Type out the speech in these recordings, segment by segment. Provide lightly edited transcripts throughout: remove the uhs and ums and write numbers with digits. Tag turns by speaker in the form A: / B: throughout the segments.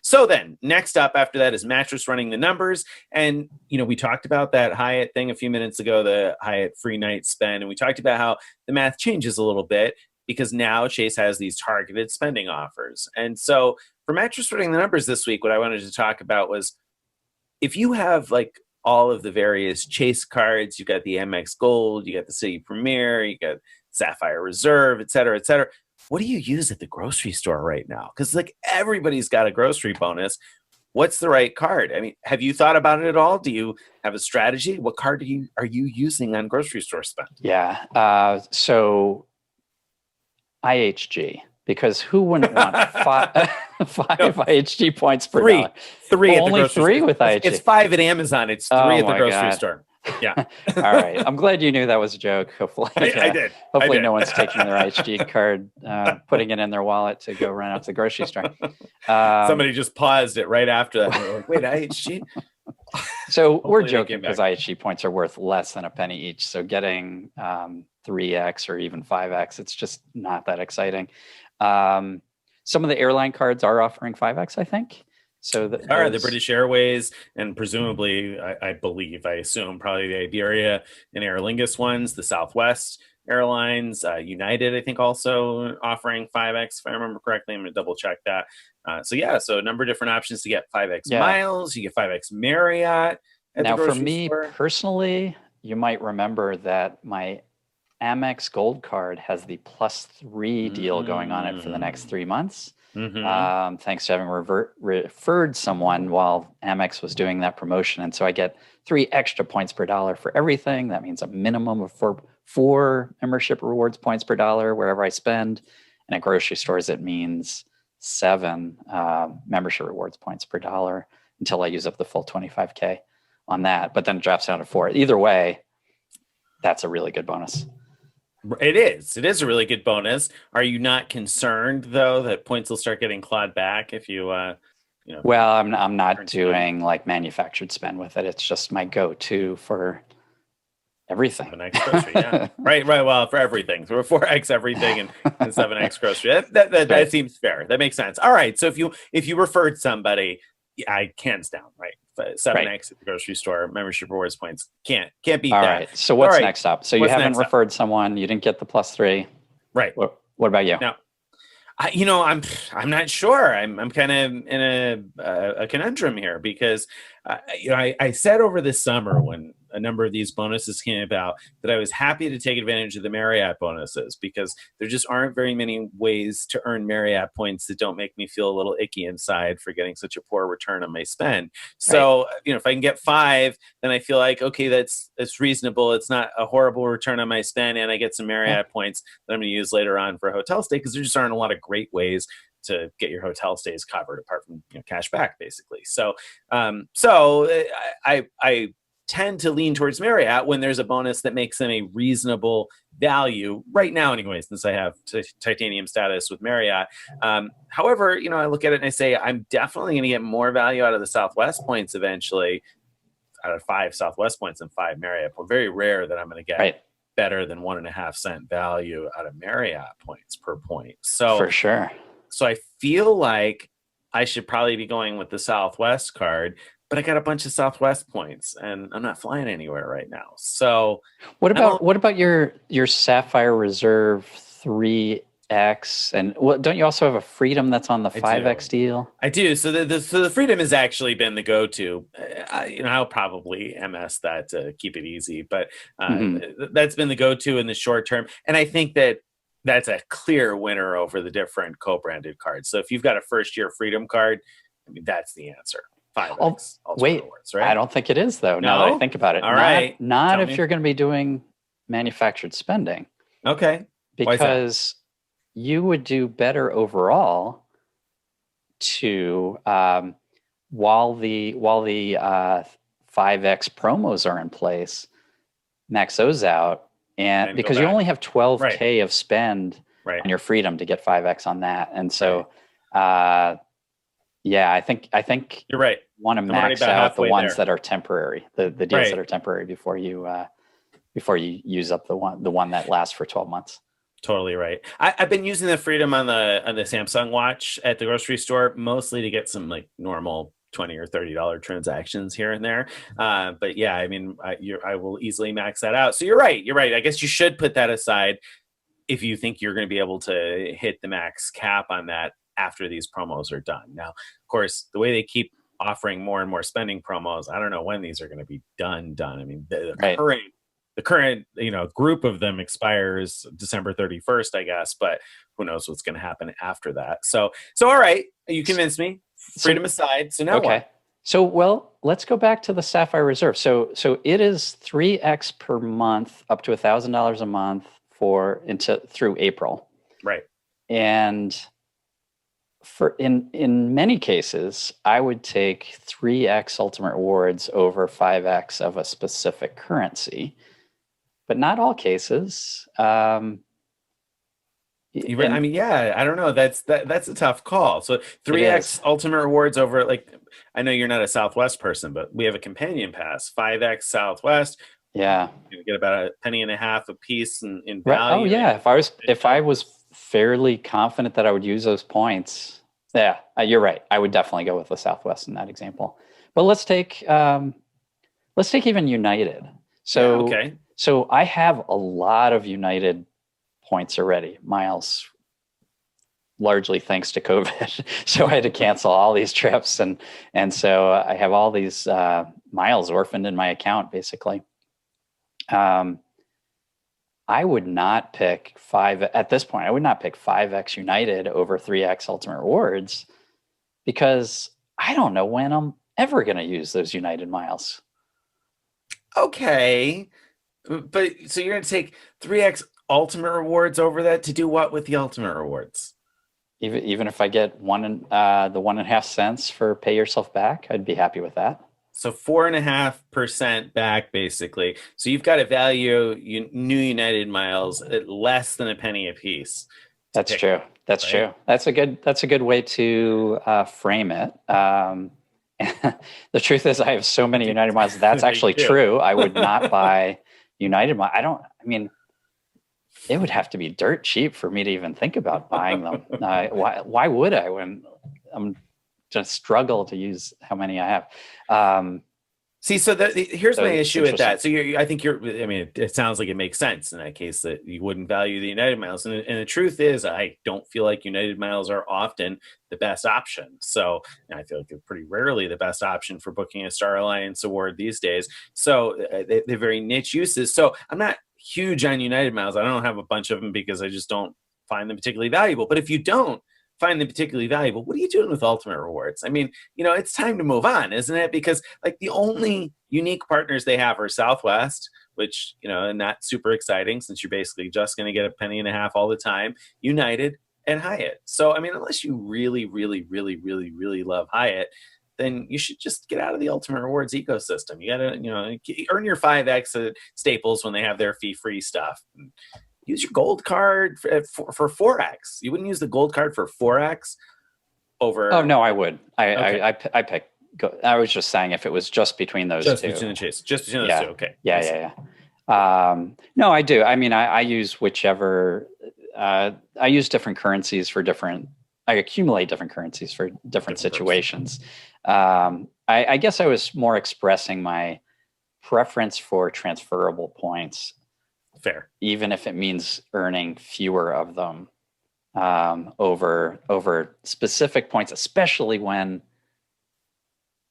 A: So then next up after that is Mattress Running the Numbers. And, we talked about that Hyatt thing a few minutes ago, the Hyatt free night spend. And we talked about how the math changes a little bit because now Chase has these targeted spending offers. And so for Mattress Running the Numbers this week, what I wanted to talk about was if you have like all of the various Chase cards, you got the MX Gold, you got the City Premier, you got Sapphire Reserve, et cetera, et cetera. What do you use at the grocery store right now? Because like everybody's got a grocery bonus. What's the right card? I mean, have you thought about it at all? Do you have a strategy? What card are you using on grocery store spend?
B: Yeah. So IHG, because who wouldn't want five IHG points per dollar?
A: Three.
B: Only three with IHG.
A: It's 5 at Amazon. It's 3 at the grocery store. Yeah.
B: All right. I'm glad you knew that was a joke. Hopefully,
A: I did.
B: Hopefully, no one's taking their IHG card, putting it in their wallet to go run out to the grocery store.
A: Somebody just paused it right after that. They're like, wait, IHG?
B: So we're joking because IHG points are worth less than a penny each. So getting 3x or even 5x, it's just not that exciting. Some of the airline cards are offering 5x, I think. So
A: the British Airways and presumably, I assume probably the Iberia and Aer Lingus ones, the Southwest Airlines, United, I think also offering 5x, if I remember correctly. I'm going to double check that. So a number of different options to get 5x miles. You get 5x Marriott.
B: Now, for me personally, you might remember that my Amex Gold card has the +3 deal going on it for the next 3 months. Mm-hmm. Thanks to having referred someone while Amex was doing that promotion. And so I get 3 extra points per dollar for everything. That means a minimum of four membership rewards points per dollar wherever I spend. And at grocery stores, it means 7 membership rewards points per dollar until I use up the full 25K on that. But then it drops down to 4. Either way, that's a really good bonus.
A: It is a really good bonus. Are you not concerned though that points will start getting clawed back if you
B: Well, I'm not doing like manufactured spend with it. It's just my go-to for everything.
A: 7x grocery, yeah. right. Well, for everything. So we're 4x everything and 7x grocery. That seems fair. That makes sense. All right. So if you referred somebody, I hands down, right? 7x at the grocery store, membership rewards points. Can't beat that.
B: All right. So what's next up? So you haven't referred someone, you didn't get the +3.
A: Right.
B: What about you?
A: Now, I'm not sure. I'm kind of in a conundrum here because I said over the summer when a number of these bonuses came about that I was happy to take advantage of the Marriott bonuses because there just aren't very many ways to earn Marriott points that don't make me feel a little icky inside for getting such a poor return on my spend. So, if I can get 5, then I feel like, okay, that's reasonable. It's not a horrible return on my spend. And I get some Marriott points that I'm going to use later on for a hotel stay because there just aren't a lot of great ways to get your hotel stays covered apart from cash back, basically. So I tend to lean towards Marriott when there's a bonus that makes them a reasonable value right now anyway, since I have titanium status with Marriott. However, I look at it and I say, I'm definitely going to get more value out of the Southwest points eventually, out of 5 Southwest points and 5 Marriott. But very rare that I'm going to get better than 1.5 cent value out of Marriott points per point. So
B: for sure.
A: So I feel like I should probably be going with the Southwest card, but I got a bunch of Southwest points and I'm not flying anywhere right now. So
B: what about your Sapphire Reserve 3X? And don't you also have a Freedom that's on the 5X deal?
A: I do. So the Freedom has actually been the go-to. I'll probably MS that to keep it easy, but that's been the go-to in the short term. And I think that's a clear winner over the different co-branded cards. So if you've got a first-year Freedom card, I mean, that's the answer. 5X.
B: Wait, rewards, right? I don't think it is, though, now that I think about it.
A: All right.
B: Not if you're going to be doing manufactured spending.
A: Okay.
B: Because you would do better overall to, while the 5X promos are in place, max those out. And because you only have 12K of spend on your Freedom to get 5X on that. And so, I think
A: you're right.
B: You want to max out the ones that are temporary, the deals that are temporary before you use up the one that lasts for 12 months.
A: Totally right. I've been using the Freedom on the Samsung Watch at the grocery store mostly to get some like normal $20 or $30 transactions here and there. But yeah, I mean, I will easily max that out. So you're right. You're right. I guess you should put that aside if you think you're going to be able to hit the max cap on that after these promos are done. Now, of course, the way they keep offering more and more spending promos, I don't know when these are going to be done. I mean,
B: Right.
A: the current group of them expires December 31st, I guess, but who knows what's going to happen after that. So all right, you convinced me. Freedom aside. So now
B: okay.
A: what?
B: So, well, let's go back to the Sapphire Reserve. So it is 3x per month, up to $1,000 a month through April.
A: Right.
B: And in many cases, I would take 3x Ultimate Rewards over 5x of a specific currency, but not all cases.
A: I mean, yeah, I don't know. That's a tough call. So 3x Ultimate Rewards over, like, I know you're not a Southwest person, but we have a companion pass, 5x Southwest.
B: Yeah,
A: you get about a penny and a half a piece in value.
B: Right. Oh yeah, if I was fairly confident that I would use those points, yeah, you're right. I would definitely go with the Southwest in that example. But let's take even United. So
A: okay.
B: So I have a lot of United points already, miles, largely thanks to COVID. So I had to cancel all these trips, and so I have all these miles orphaned in my account, basically. I would not pick at this point. I would not pick 5x United over 3x Ultimate Rewards because I don't know when I'm ever going to use those United miles.
A: Okay, but so you're going to take 3x Ultimate Rewards over that to do what with the Ultimate Rewards?
B: Even if I get the 1.5 cents for pay yourself back, I'd be happy with that.
A: So 4.5% back, basically. So you've got to value new United miles at less than a penny a piece.
B: That's true. That's true. That's a good way to frame it. The truth is, I have so many United miles. That's actually true. I would not buy United miles. I mean, it would have to be dirt cheap for me to even think about buying them. Why would I when I'm just struggle to use how many I have?
A: See, so here's my issue with that. So I mean, it sounds like it makes sense in that case that you wouldn't value the United miles. And the truth is, I don't feel like United miles are often the best option. So I feel like they're pretty rarely the best option for booking a Star Alliance award these days. So they're very niche uses. So I'm not huge on United miles. I don't have a bunch of them because I just don't find them particularly valuable. But if you don't find them particularly valuable, what are you doing with Ultimate Rewards? I mean, it's time to move on, isn't it? Because like the only unique partners they have are Southwest, which, not super exciting since you're basically just going to get a penny and a half all the time, United and Hyatt. So, I mean, unless you really, really, really, really, really love Hyatt, then you should just get out of the Ultimate Rewards ecosystem. You got to, earn your 5X at Staples when they have their fee-free stuff. Use your gold card for 4X. You wouldn't use the gold card for 4X over.
B: Oh no, I would. I pick. I was just saying if it was just between those two.
A: Just between those two. Okay.
B: Yeah. No, I do. I mean, I use whichever. I use different currencies for different. I accumulate different currencies for different situations. I guess I was more expressing my preference for transferable points.
A: Fair.
B: Even if it means earning fewer of them over specific points, especially when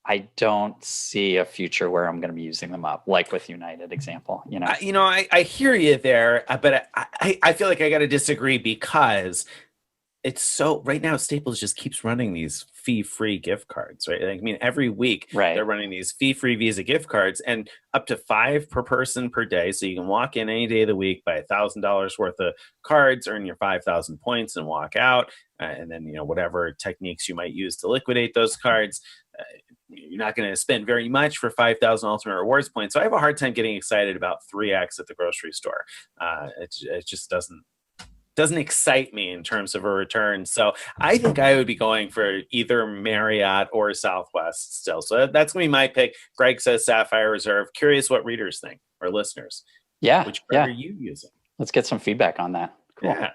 B: I don't see a future where I'm going to be using them up, like with United example.
A: I hear you there, but I feel like I got to disagree because it's so right now Staples just keeps running these fee-free gift cards, right? I mean, every week they're running these fee-free Visa gift cards and up to 5 per person per day. So you can walk in any day of the week, buy $1,000 worth of cards, earn your 5,000 points and walk out. And then, whatever techniques you might use to liquidate those cards, you're not going to spend very much for 5,000 Ultimate Rewards points. So I have a hard time getting excited about 3X at the grocery store. It just doesn't excite me in terms of a return. So I think I would be going for either Marriott or Southwest still. So that's going to be my pick. Greg says Sapphire Reserve. Curious what readers think or listeners.
B: Yeah.
A: Which card are you using?
B: Let's get some feedback on that. Cool.
A: Yeah.